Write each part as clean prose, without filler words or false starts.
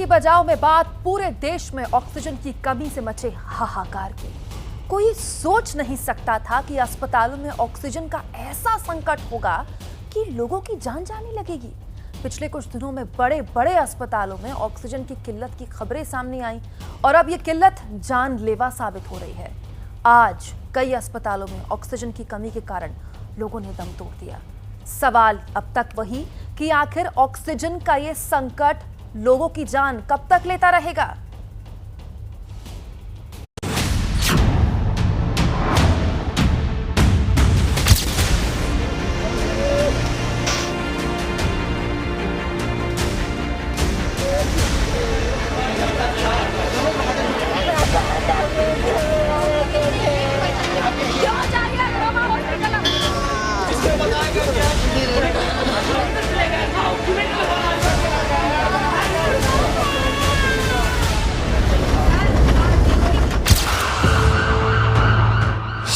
बजाओ में बात पूरे देश में ऑक्सीजन की कमी से मचे हाहाकार की। कोई सोच नहीं सकता था कि अस्पतालों में ऑक्सीजन का ऐसा संकट होगा कि लोगों की जान जाने लगेगी। पिछले कुछ दिनों में बड़े बड़े अस्पतालों में ऑक्सीजन की किल्लत की खबरें सामने आई और अब ये किल्लत जानलेवा साबित हो रही है। आज कई अस्पतालों में ऑक्सीजन की कमी के कारण लोगों ने दम तोड़ दिया। सवाल अब तक वही कि आखिर ऑक्सीजन का ये संकट लोगों की जान कब तक लेता रहेगा।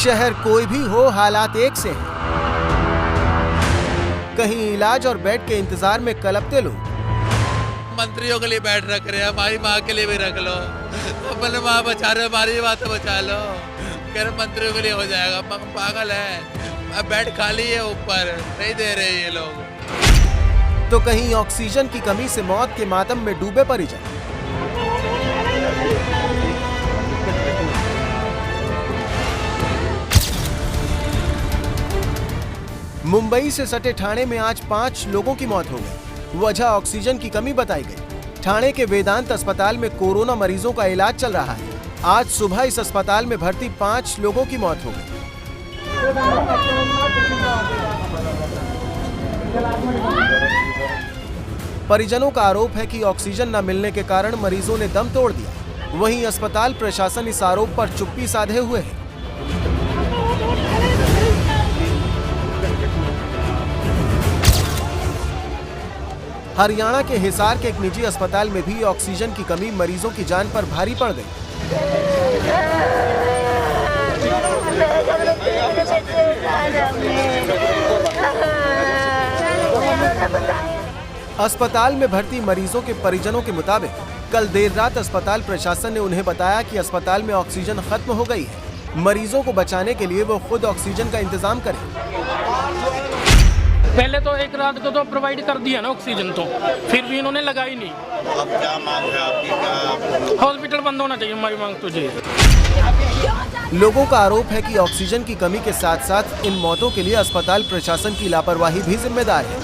शहर कोई भी हो, हालात एक से हैं। कहीं इलाज और बेड के इंतजार में कलपते लोग। मंत्रियों के लिए बेड रख रहे हैं, हमारी माँ के लिए भी रख लो। अपने माँ बचा रहे हो, हमारी बात तो बचा लो। कह रहे मंत्रियों के लिए हो जाएगा, पागल है। अब बेड खाली है, ऊपर नहीं दे रहे ये लोग। तो कहीं ऑक्सीजन की कमी से मौत के मातम में डूबे परिजन। मुंबई से सटे ठाणे में आज 5 लोगों की मौत हो गई। वजह ऑक्सीजन की कमी बताई गई। ठाणे के वेदांत अस्पताल में कोरोना मरीजों का इलाज चल रहा है। आज सुबह इस अस्पताल में भर्ती 5 लोगों की मौत हो गई। परिजनों का आरोप है कि ऑक्सीजन न मिलने के कारण मरीजों ने दम तोड़ दिया। वहीं अस्पताल प्रशासन इस आरोप पर चुप्पी साधे हुए है। हरियाणा के हिसार के एक निजी अस्पताल में भी ऑक्सीजन की कमी मरीजों की जान पर भारी पड़ गई। अस्पताल में भर्ती मरीजों के परिजनों के मुताबिक कल देर रात अस्पताल प्रशासन ने उन्हें बताया कि अस्पताल में ऑक्सीजन खत्म हो गई है। मरीजों को बचाने के लिए वो खुद ऑक्सीजन का इंतजाम करें। पहले तो एक रात को तो प्रोवाइड कर दिया ना ऑक्सीजन, तो फिर भी इन्होंने लगाई नहीं। अब क्या मांग है आपकी? क्या हॉस्पिटल बंद होना चाहिए हमारी मांग तो जी। लोगों का आरोप है कि ऑक्सीजन की कमी के साथ साथ इन मौतों के लिए अस्पताल प्रशासन की लापरवाही भी जिम्मेदार है।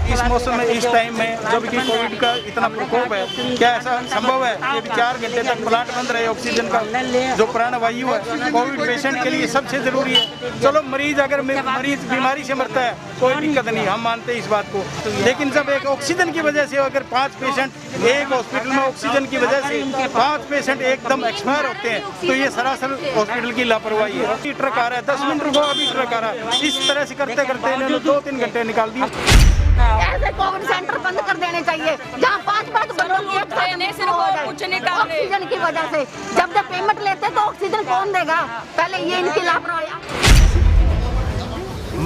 इस मौसम में, इस टाइम में जब कि कोविड का इतना प्रकोप है, क्या ऐसा संभव है कि 4 घंटे तक प्लांट बंद रहे? ऑक्सीजन का जो प्राणवायु है कोविड पेशेंट के लिए सबसे जरूरी है। चलो मरीज अगर मरीज बीमारी से मरता है कोई दिक्कत नहीं, हम मानते हैं इस बात को, लेकिन जब एक ऑक्सीजन की वजह से अगर 5 पेशेंट एक हॉस्पिटल में ऑक्सीजन की वजह से 5 पेशेंट एकदम एक्सपायर होते हैं तो ये सरासर हॉस्पिटल की लापरवाही है। अभी ट्रक आ रहा है, 10 मिनट रुको, अभी ट्रक आ रहा है। इस तरह से करते करते इन्होंने 2-3 घंटे निकाल दिए। ऐसे कोविड सेंटर बंद कर देने चाहिए जहाँ 5-5 ऑक्सीजन की वजह से। जब पेमेंट लेते तो ऑक्सीजन कौन देगा? पहले ये इनकी लापरवाही।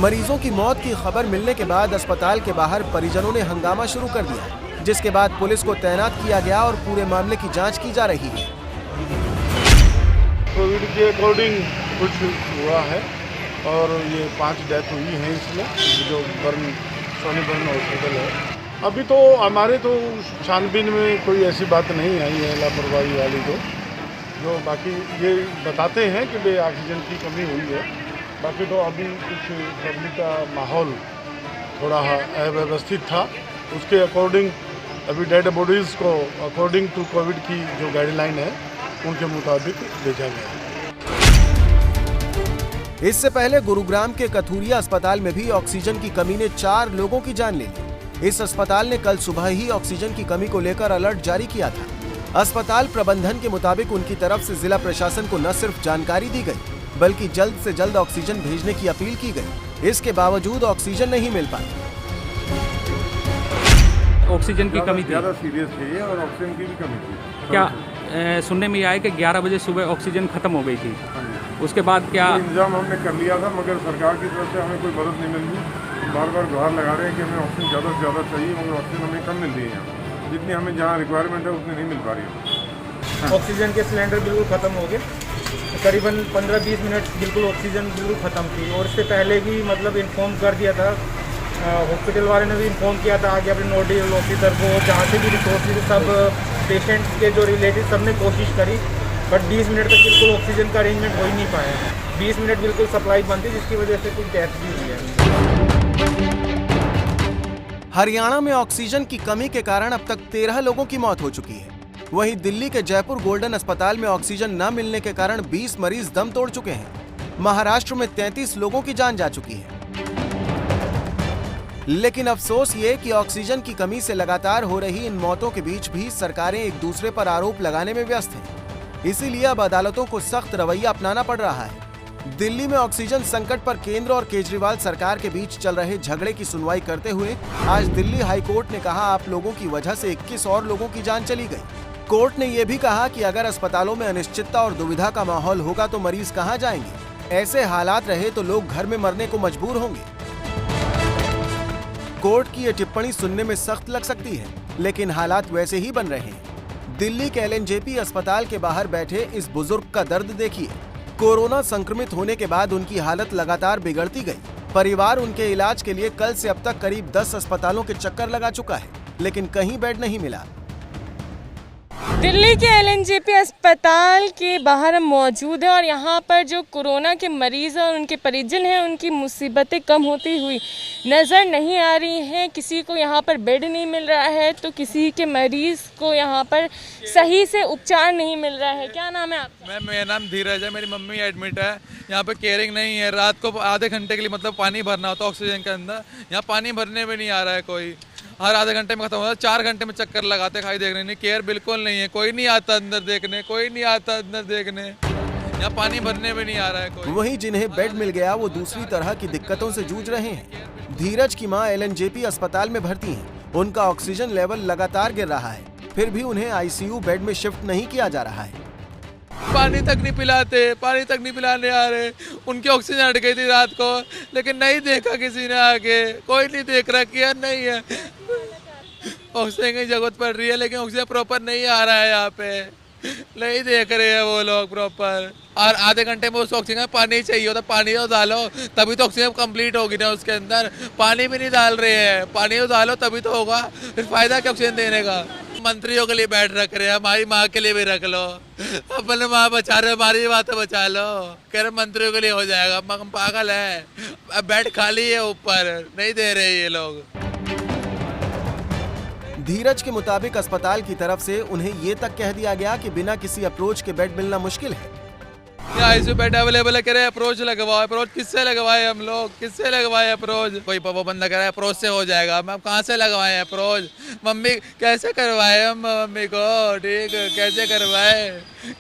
मरीजों की मौत की खबर मिलने के बाद अस्पताल के बाहर परिजनों ने हंगामा शुरू कर दिया, जिसके बाद पुलिस को तैनात किया गया और पूरे मामले की जांच की जा रही है। कोविड के अकॉर्डिंग कुछ हुआ है और ये 5 डेथ हुई हैं इसमें, जो सोनी बर्न हॉस्पिटल है। अभी तो हमारे तो छानबीन में कोई ऐसी बात नहीं आई है लापरवाही वाली, तो जो बाकी ये बताते हैं कि बे ऑक्सीजन की कमी हुई है। बाकी तो अभी कुछ पब्लिक का माहौल थोड़ा अव्यवस्थित था, उसके अकॉर्डिंग अभी डेड बॉडीज़ को अकॉर्डिंग टू कोविड की जो गाइडलाइन है उनके मुताबिक भेजा गया है। इससे पहले गुरुग्राम के कथूरिया अस्पताल में भी ऑक्सीजन की कमी ने 4 लोगों की जान ले ली। इस अस्पताल ने कल सुबह ही ऑक्सीजन की कमी को लेकर अलर्ट जारी किया था। अस्पताल प्रबंधन के मुताबिक उनकी तरफ से जिला प्रशासन को न सिर्फ जानकारी दी गई बल्कि जल्द से जल्द ऑक्सीजन भेजने की अपील की गई। इसके बावजूद ऑक्सीजन नहीं मिल पाई। ऑक्सीजन की कमी थी, ज़्यादा सीरियस थी और ऑक्सीजन की भी कमी थी। क्या सुनने में आया कि 11 बजे सुबह ऑक्सीजन खत्म हो गई थी? उसके बाद क्या इंतजाम हमने कर लिया था, मगर सरकार की तरफ से हमें कोई मदद नहीं मिल रही। बार बार गुहार लगा रहे हैं कि हमें ऑक्सीजन ज़्यादा से ज़्यादा चाहिए, मगर ऑक्सीजन हमें कम मिल रही है। जितनी हमें जहाँ रिक्वायरमेंट है उतनी नहीं मिल पा रही है। ऑक्सीजन के सिलेंडर बिल्कुल ख़त्म हो गए, करीबन 15-20 मिनट बिल्कुल ऑक्सीजन बिल्कुल ख़त्म थी। और इससे पहले भी मतलब इन्फॉर्म कर दिया था, हॉस्पिटल वाले ने भी इन्फॉर्म किया था आगे अपने नोडल ऑफिसर को, जहाँ से भी रिसोर्सेज सब पेशेंट्स के जो रिलेटिव सब ने कोशिश करी, बट 20 मिनट तक बिल्कुल ऑक्सीजन का अरेंजमेंट हो ही नहीं पाया। 20 मिनट बिल्कुल सप्लाई बंद थी, जिसकी वजह से कुछ डेथ भी हुई है। हरियाणा में ऑक्सीजन की कमी के कारण अब तक 13 लोगों की मौत हो चुकी है। वहीं दिल्ली के जयपुर गोल्डन अस्पताल में ऑक्सीजन न मिलने के कारण 20 मरीज दम तोड़ चुके हैं। महाराष्ट्र में 33 लोगों की जान जा चुकी है। लेकिन अफसोस ये कि ऑक्सीजन की कमी से लगातार हो रही इन मौतों के बीच भी सरकारें एक दूसरे पर आरोप लगाने में व्यस्त हैं। इसीलिए अब अदालतों को सख्त रवैया अपनाना पड़ रहा है। दिल्ली में ऑक्सीजन संकट पर केंद्र और केजरीवाल सरकार के बीच चल रहे झगड़े की सुनवाई करते हुए आज दिल्ली हाई कोर्ट ने कहा, आप लोगों की वजह से 21 और लोगों की जान चली गई। कोर्ट ने यह भी कहा कि अगर अस्पतालों में अनिश्चितता और दुविधा का माहौल होगा तो मरीज कहां जाएंगे। ऐसे हालात रहे तो लोग घर में मरने को मजबूर होंगे। कोर्ट की यह टिप्पणी सुनने में सख्त लग सकती है, लेकिन हालात वैसे ही बन रहे हैं। दिल्ली के LNJP अस्पताल के बाहर बैठे इस बुजुर्ग का दर्द देखिए। कोरोना संक्रमित होने के बाद उनकी हालत लगातार बिगड़ती गई। परिवार उनके इलाज के लिए कल से अब तक करीब 10 अस्पतालों के चक्कर लगा चुका है, लेकिन कहीं बेड नहीं मिला। दिल्ली के LNJP अस्पताल के बाहर हम मौजूद हैं और यहाँ पर जो कोरोना के मरीज़ और उनके परिजन हैं, उनकी मुसीबतें कम होती हुई नज़र नहीं आ रही हैं। किसी को यहाँ पर बेड नहीं मिल रहा है तो किसी के मरीज़ को यहाँ पर सही से उपचार नहीं मिल रहा है। क्या नाम है आपका? मेरा नाम धीरज है। मेरी मम्मी एडमिट है। यहाँ पे केयरिंग नहीं है। रात को आधे घंटे के लिए मतलब पानी भरना होता है ऑक्सीजन के अंदर, यहाँ पानी भरने में नहीं आ रहा है कोई। हर आधे घंटे में खत्म होता है। 4 घंटे में चक्कर लगाते खाई देखने नहीं, केयर बिल्कुल नहीं है। कोई नहीं आता अंदर देखने, कोई नहीं आता अंदर देखने। यहाँ पानी भरने में नहीं आ रहा है कोई। वहीं जिन्हें बेड मिल गया वो दूसरी तरह की दिक्कतों से जूझ रहे हैं। धीरज की मां LNJP अस्पताल में भर्ती हैं। उनका ऑक्सीजन लेवल लगातार गिर रहा है, फिर भी उन्हें ICU बेड में शिफ्ट नहीं किया जा रहा है। पानी तक नहीं पिलाते, पानी तक नहीं पिलाने आ रहे। उनकी ऑक्सीजन हट गई थी रात को, लेकिन नहीं देखा किसी ने आके, कोई नहीं देख रहा, केयर नहीं है। ऑक्सीजन की जरूरत पड़ रही है लेकिन ऑक्सीजन प्रॉपर नहीं आ रहा है, यहाँ पे नहीं देख रहे हैं वो लोग प्रॉपर। और आधे घंटे में उस ऑक्सीजन में पानी चाहिए होता, पानी तो डालो तभी तो ऑक्सीजन कंप्लीट होगी ना। उसके अंदर पानी भी नहीं डाल रहे हैं, पानी तो डालो तभी तो होगा, फिर फायदा क्या ऑक्सीजन देने का। मंत्रियों के लिए बेड रख रहे हैं, हमारी माँ के लिए भी रख लो। अपने माँ बचा रहे, हमारी बात तो बचा लो। कह रहे मंत्रियों के लिए हो जाएगा, हम पागल है। बेड खाली है ऊपर, नहीं दे रहे ये लोग। धीरज के मुताबिक अस्पताल की तरफ से उन्हें ये तक कह दिया गया कि बिना किसी अप्रोच के बेड मिलना मुश्किल है। ICU बेड अवेलेबल है, कह रहे अप्रोच लगवाओ। अप्रोच किससे लगवाए हम लोग, किससे लगवाए अप्रोच? कोई पापा बंदा कह रहा है अप्रोच से हो जाएगा। हम कहाँ से लगवाए अप्रोच? मम्मी कैसे करवाए हम मम्मी को? ठीक कैसे करवाए?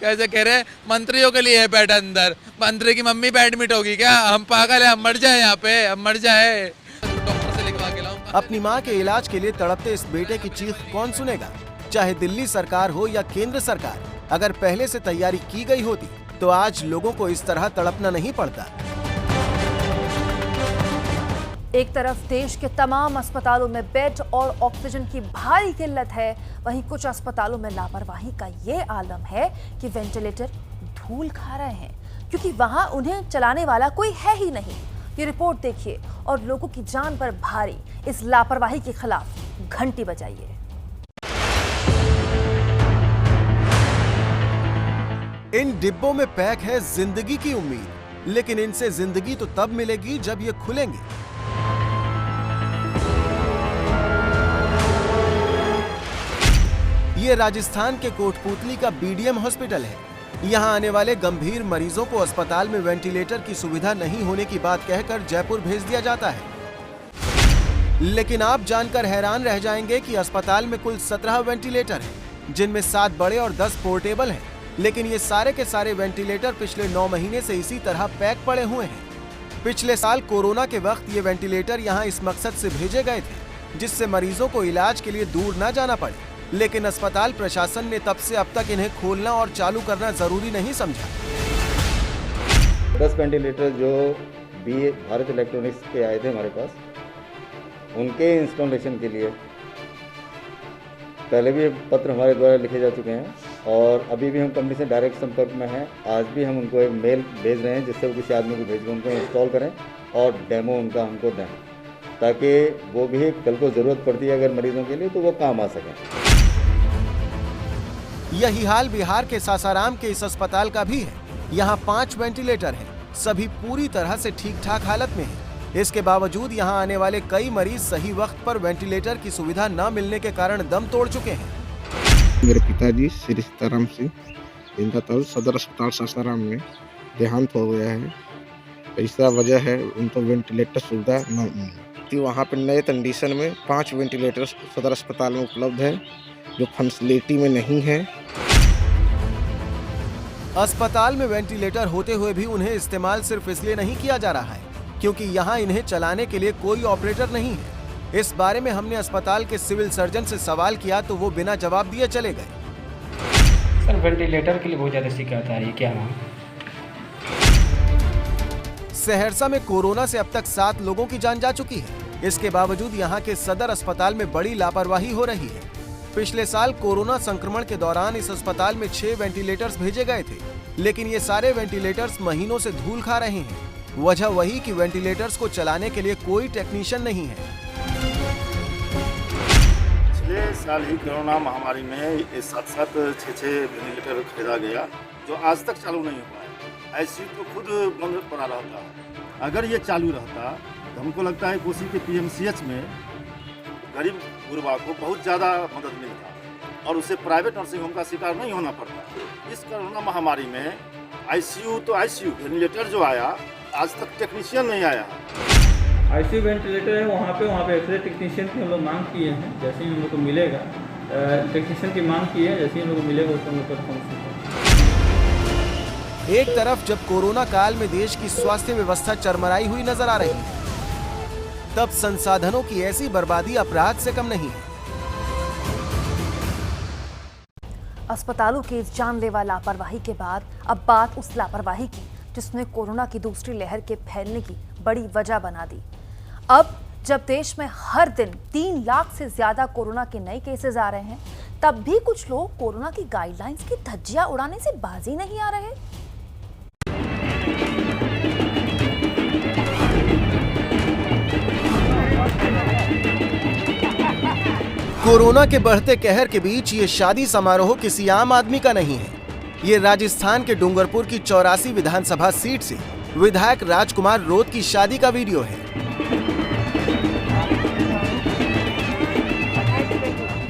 कैसे कह रहे मंत्रियों के लिए है बेड अंदर। मंत्री की मम्मी बेड एडमिट होगी क्या? हम पागल है, हम मर जाए यहाँ पे, हम मर जाए। डॉक्टर से लिखवा के लाऊंगा। अपनी मां के इलाज के लिए तड़पते इस बेटे की चीख कौन सुनेगा? चाहे दिल्ली सरकार हो या केंद्र सरकार, अगर पहले से तैयारी की गई होती तो आज लोगों को इस तरह तड़पना नहीं पड़ता। एक तरफ देश के तमाम अस्पतालों में बेड और ऑक्सीजन की भारी किल्लत है, वहीं कुछ अस्पतालों में लापरवाही का ये आलम है कि वेंटिलेटर धूल खा रहे हैं, क्योंकि वहां उन्हें चलाने वाला कोई है ही नहीं। ये रिपोर्ट देखिए और लोगों की जान पर भारी इस लापरवाही के खिलाफ घंटी बजाइए। इन डिब्बों में पैक है जिंदगी की उम्मीद, लेकिन इनसे जिंदगी तो तब मिलेगी जब ये खुलेंगे। ये राजस्थान के कोटपुतली का BDM हॉस्पिटल है। यहाँ आने वाले गंभीर मरीजों को अस्पताल में वेंटिलेटर की सुविधा नहीं होने की बात कहकर जयपुर भेज दिया जाता है। लेकिन आप जानकर हैरान रह जाएंगे कि अस्पताल में कुल 17 वेंटिलेटर हैं, जिनमें 7 बड़े और 10 पोर्टेबल हैं। लेकिन ये सारे के सारे वेंटिलेटर पिछले 9 महीने से इसी तरह पैक पड़े हुए हैं। पिछले साल कोरोना के वक्त ये वेंटिलेटर यहाँ इस मकसद से भेजे गए थे, जिससे मरीजों को इलाज के लिए दूर न जाना पड़े। लेकिन अस्पताल प्रशासन ने तब से अब तक इन्हें खोलना और चालू करना जरूरी नहीं समझा। 10 वेंटिलेटर जो भी भारत इलेक्ट्रॉनिक्स के आए थे हमारे पास, उनके इंस्टॉलेशन के लिए पहले भी पत्र हमारे द्वारा लिखे जा चुके हैं और अभी भी हम कंपनी से डायरेक्ट संपर्क में हैं। आज भी हम उनको एक मेल भेज रहे हैं जिससे वो किसी आदमी को भेज कर उनको इंस्टॉल करें और डेमो उनका हमको दें, ताकि वो भी कल को ज़रूरत पड़ती है अगर मरीजों के लिए तो वो काम आ सकें। यही हाल बिहार के सासाराम के इस अस्पताल का भी है। यहाँ 5 वेंटिलेटर हैं, सभी पूरी तरह से ठीक ठाक हालत में हैं। इसके बावजूद यहाँ आने वाले कई मरीज सही वक्त पर वेंटिलेटर की सुविधा न मिलने के कारण दम तोड़ चुके हैं। मेरे पिताजी श्री सीताराम सिंह, इनका कल सदर अस्पताल सासाराम में देहांत हो गया है। ऐसा वजह है उनको वेंटिलेटर सुविधा न मिली। वहाँ पर नए कंडीशन में 5 वेंटिलेटर सदर अस्पताल में उपलब्ध है जो फैसिलिटी में नहीं है। अस्पताल में वेंटिलेटर होते हुए भी उन्हें इस्तेमाल सिर्फ इसलिए नहीं किया जा रहा है क्योंकि यहाँ इन्हें चलाने के लिए कोई ऑपरेटर नहीं है। इस बारे में हमने अस्पताल के सिविल सर्जन से सवाल किया तो वो बिना जवाब दिए चले गए। सर वेंटिलेटर के लिए बहुत ज़्यादा शिकायत आ रही है, क्या नाम? सहरसा में कोरोना से अब तक 7 लोगों की जान जा चुकी है। इसके बावजूद यहाँ के सदर अस्पताल में बड़ी लापरवाही हो रही है। पिछले साल कोरोना संक्रमण के दौरान इस अस्पताल में 6 वेंटिलेटर्स भेजे गए थे, लेकिन ये सारे वेंटिलेटर्स महीनों से धूल खा रहे हैं। वजह वही कि वेंटिलेटर्स को चलाने के लिए कोई टेक्नीशियन नहीं है। पिछले साल ही कोरोना महामारी में 7-7 6-6 वेंटिलेटर खरीदा गया जो आज तक चालू नहीं हुआ है। आईसीयू तो खुद बंद पड़ा रहता है। अगर ये चालू रहता तो हमको लगता है कोसी के पीएमसीएच में गरीब गुरबा को बहुत ज़्यादा मदद मिलता और उसे प्राइवेट नर्सिंग होम का शिकार नहीं होना पड़ता। इस कोरोना महामारी में आईसीयू तो आईसीयू वेंटिलेटर जो आया आज तक टेक्नीशियन नहीं आया। आईसीयू वेंटिलेटर है वहाँ पे एक्सरे टेक्नीशियन की हम लोग मांग किए हैं। जैसे ही हम लोग को मिलेगा टेक्नीशियन की मांग की है, जैसे ही हम लोग को मिलेगा उसको हम लोग परफॉर्म। एक तरफ जब कोरोना काल में देश की स्वास्थ्य व्यवस्था चरमराई हुई नजर आ रही है, तब संसाधनों की ऐसी बर्बादी अपराध से कम नहीं है। अस्पतालों की इस जानलेवा लापरवाही के बाद अब बात उस लापरवाही की जिसने कोरोना की दूसरी लहर के फैलने की बड़ी वजह बना दी। अब जब देश में हर दिन 3 लाख से ज्यादा कोरोना के नए केसेस आ रहे हैं, तब भी कुछ लोग कोरोना की गाइडलाइंस की धज्जियां उड़ाने से बाजी नहीं आ रहे। कोरोना के बढ़ते कहर के बीच ये शादी समारोह किसी आम आदमी का नहीं है। ये राजस्थान के डूंगरपुर की 84 विधानसभा सीट से विधायक राजकुमार रोत की शादी का वीडियो है।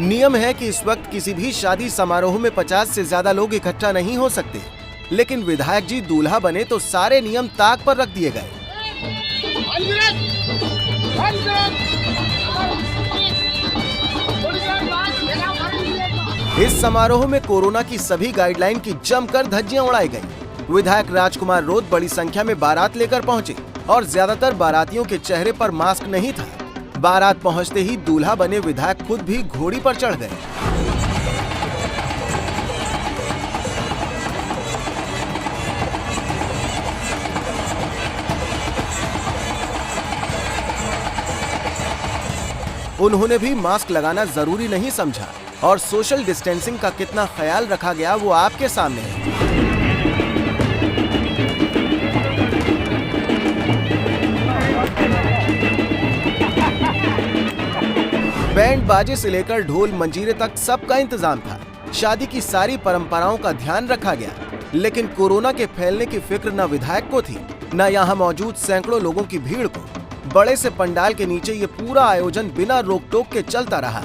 नियम है कि इस वक्त किसी भी शादी समारोह में 50 से ज्यादा लोग इकट्ठा नहीं हो सकते, लेकिन विधायक जी दूल्हा बने तो सारे नियम ताक पर रख दिए गए। इस समारोह में कोरोना की सभी गाइडलाइन की जमकर धज्जियां उड़ाई गई। विधायक राजकुमार रोत बड़ी संख्या में बारात लेकर पहुंचे और ज्यादातर बारातियों के चेहरे पर मास्क नहीं था। बारात पहुंचते ही दूल्हा बने विधायक खुद भी घोड़ी पर चढ़ गए। उन्होंने भी मास्क लगाना जरूरी नहीं समझा और सोशल डिस्टेंसिंग का कितना ख्याल रखा गया वो आपके सामने है। बैंड बाजे से लेकर ढोल मंजीरे तक सबका इंतजाम था। शादी की सारी परंपराओं का ध्यान रखा गया, लेकिन कोरोना के फैलने की फिक्र न विधायक को थी, न यहाँ मौजूद सैकड़ों लोगों की भीड़ को। बड़े से पंडाल के नीचे ये पूरा आयोजन बिना रोक टोक के चलता रहा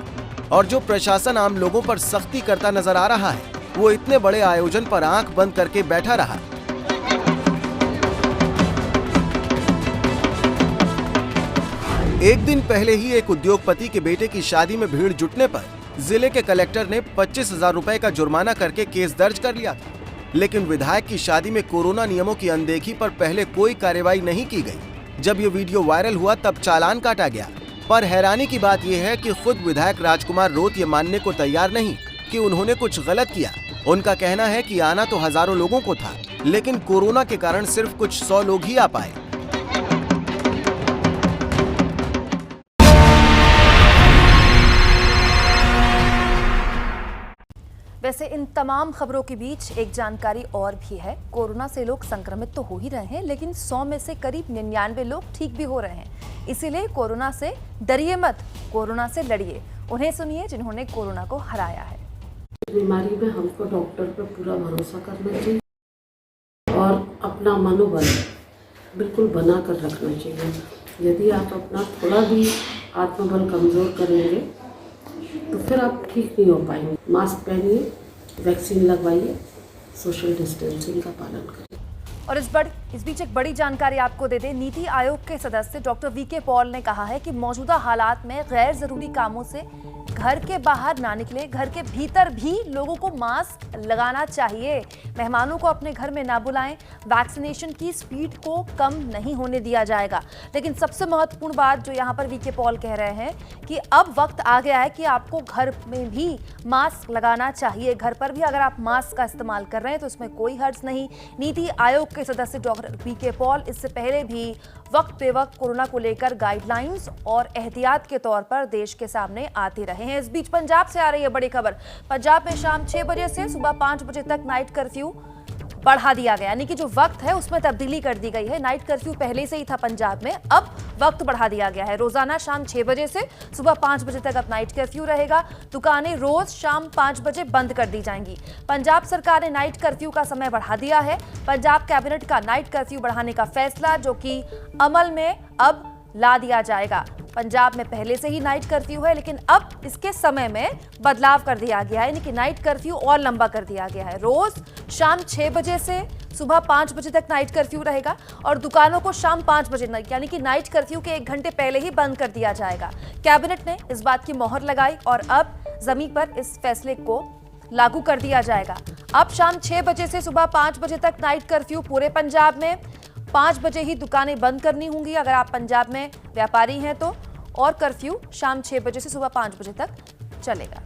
और जो प्रशासन आम लोगों पर सख्ती करता नजर आ रहा है, वो इतने बड़े आयोजन पर आंख बंद करके बैठा रहा। एक दिन पहले ही एक उद्योगपति के बेटे की शादी में भीड़ जुटने पर जिले के कलेक्टर ने 25,000 रुपए का जुर्माना करके केस दर्ज कर लिया था, लेकिन विधायक की शादी में कोरोना नियमों की अनदेखी पर पहले कोई कार्रवाई नहीं की गई। जब ये वीडियो वायरल हुआ तब चालान काटा गया। पर हैरानी की बात यह है कि खुद विधायक राजकुमार रोत ये मानने को तैयार नहीं कि उन्होंने कुछ गलत किया। उनका कहना है कि आना तो हजारों लोगों को था, लेकिन कोरोना के कारण सिर्फ कुछ 100 लोग ही आ पाए। वैसे इन तमाम खबरों के बीच एक जानकारी और भी है। कोरोना से लोग संक्रमित तो हो ही रहे हैं, लेकिन 100 में से करीब 99 लोग ठीक भी हो रहे हैं। इसीलिए कोरोना से डरिए मत, कोरोना से लड़िए। उन्हें सुनिए जिन्होंने कोरोना को हराया है। बीमारी में हमको डॉक्टर पर पूरा भरोसा करना चाहिए और अपना मनोबल बिल्कुल बना कर रखना चाहिए। यदि आप अपना थोड़ा भी आत्मबल कमज़ोर करेंगे तो फिर आप ठीक नहीं हो पाएंगे। मास्क पहनिए, वैक्सीन लगवाइए, सोशल डिस्टेंसिंग का पालन करिए। और इस बीच एक बड़ी जानकारी आपको दे दें। नीति आयोग के सदस्य डॉक्टर वीके पॉल ने कहा है कि मौजूदा हालात में गैर जरूरी कामों से घर के बाहर ना निकले, घर के भीतर भी लोगों को मास्क लगाना चाहिए। मेहमानों को अपने घर में ना बुलाएं। वैक्सीनेशन की स्पीड को कम नहीं होने दिया जाएगा। लेकिन सबसे महत्वपूर्ण बात जो यहाँ पर वीके पॉल कह रहे हैं कि अब वक्त आ गया है कि आपको घर में भी मास्क लगाना चाहिए। घर पर भी अगर आप मास्क का इस्तेमाल कर रहे हैं तो इसमें कोई हर्ज नहीं। नीति आयोग के सदस्य डॉक्टर वीके पॉल इससे पहले भी वक्त बेवक्त कोरोना को लेकर गाइडलाइंस और एहतियात के तौर पर देश के सामने आते रहे हैं। इस बीच पंजाब से आ रही है बड़ी खबर। पंजाब में शाम 6 बजे से सुबह 5 बजे तक नाइट कर्फ्यू बढ़ा दिया गया, यानी कि जो वक्त है उसमें तब्दीली कर दी गई है। नाइट कर्फ्यू पहले से ही था पंजाब में, अब वक्त बढ़ा दिया गया है। रोजाना शाम 6 बजे से सुबह 5 बजे तक अब नाइट कर्फ्यू रहेगा। दुकानें रोज शाम 5 बजे बंद कर दी जाएंगी। पंजाब सरकार ने नाइट कर्फ्यू का समय बढ़ा दिया है। पंजाब कैबिनेट का नाइट कर्फ्यू बढ़ाने का फैसला जो कि अमल में अब ला दिया जाएगा। पंजाब में पहले से ही नाइट कर्फ्यू है, लेकिन अब इसके समय में बदलाव कर दिया गया है, यानी कि नाइट कर्फ्यू और लंबा कर दिया गया है। रोज शाम 6 बजे से सुबह 5 बजे तक नाइट कर्फ्यू रहेगा और दुकानों को शाम 5 बजे यानी कि नाइट कर्फ्यू के 1 घंटे पहले ही बंद कर दिया जाएगा। कैबिनेट ने इस बात की मोहर लगाई और अब जमीन पर इस फैसले को लागू कर दिया जाएगा। अब शाम 6 बजे से सुबह 5 बजे तक नाइट कर्फ्यू पूरे पंजाब में। 5 बजे ही दुकानें बंद करनी होंगी अगर आप पंजाब में व्यापारी हैं तो, और कर्फ्यू शाम 6 बजे से सुबह 5 बजे तक चलेगा।